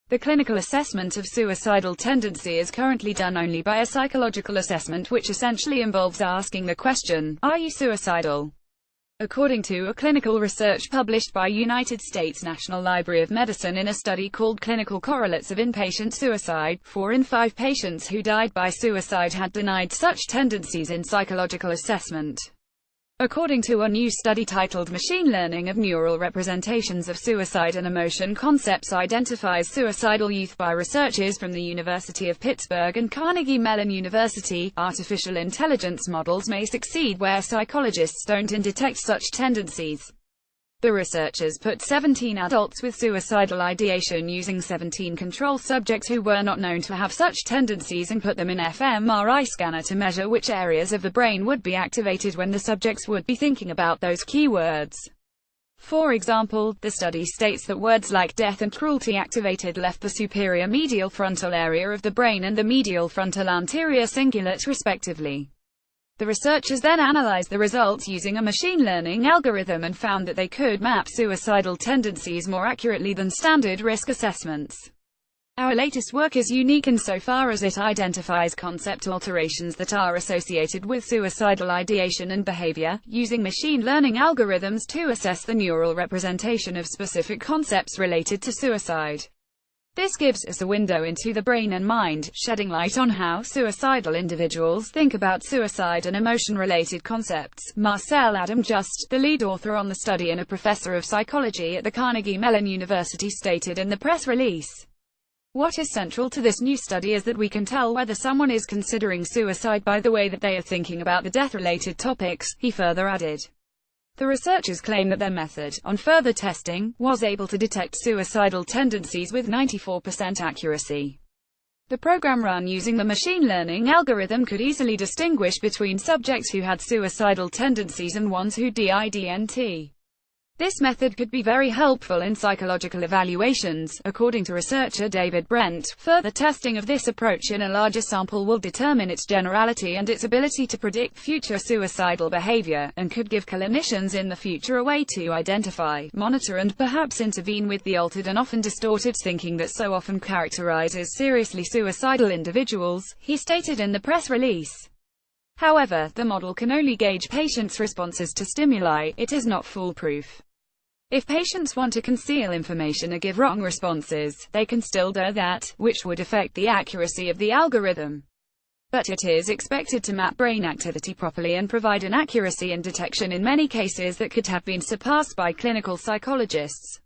The clinical assessment of suicidal tendency is currently done only by a psychological assessment, which essentially involves asking the question, "Are you suicidal?" According to a clinical research published by United States National Library of Medicine in a study called Clinical Correlates of Inpatient Suicide, 4 in 5 patients who died by suicide had denied such tendencies in psychological assessment. According to a new study titled Machine Learning of Neural Representations of Suicide and Emotion Concepts identifies suicidal youth by researchers from the University of Pittsburgh and Carnegie Mellon University, artificial intelligence models may succeed where psychologists don't and detect such tendencies. The researchers put 17 adults with suicidal ideation using 17 control subjects who were not known to have such tendencies and put them in fMRI scanner to measure which areas of the brain would be activated when the subjects would be thinking about those keywords. For example, the study states that words like death and cruelty activated left the superior medial frontal area of the brain and the medial frontal anterior cingulate respectively. The researchers then analyzed the results using a machine learning algorithm and found that they could map suicidal tendencies more accurately than standard risk assessments. Our latest work is unique insofar as it identifies concept alterations that are associated with suicidal ideation and behavior, using machine learning algorithms to assess the neural representation of specific concepts related to suicide. This gives us a window into the brain and mind, shedding light on how suicidal individuals think about suicide and emotion-related concepts. Marcel Adam Just, the lead author on the study and a professor of psychology at the Carnegie Mellon University, stated in the press release, "What is central to this new study is that we can tell whether someone is considering suicide by the way that they are thinking about the death-related topics," he further added. The researchers claim that their method, on further testing, was able to detect suicidal tendencies with 94% accuracy. The program run using the machine learning algorithm could easily distinguish between subjects who had suicidal tendencies and ones who didn't. This method could be very helpful in psychological evaluations, according to researcher David Brent. Further testing of this approach in a larger sample will determine its generality and its ability to predict future suicidal behavior, and could give clinicians in the future a way to identify, monitor and perhaps intervene with the altered and often distorted thinking that so often characterizes seriously suicidal individuals, he stated in the press release. However, the model can only gauge patients' responses to stimuli. It is not foolproof. If patients want to conceal information or give wrong responses, they can still do that, which would affect the accuracy of the algorithm. But it is expected to map brain activity properly and provide an accuracy in detection in many cases that could have been surpassed by clinical psychologists.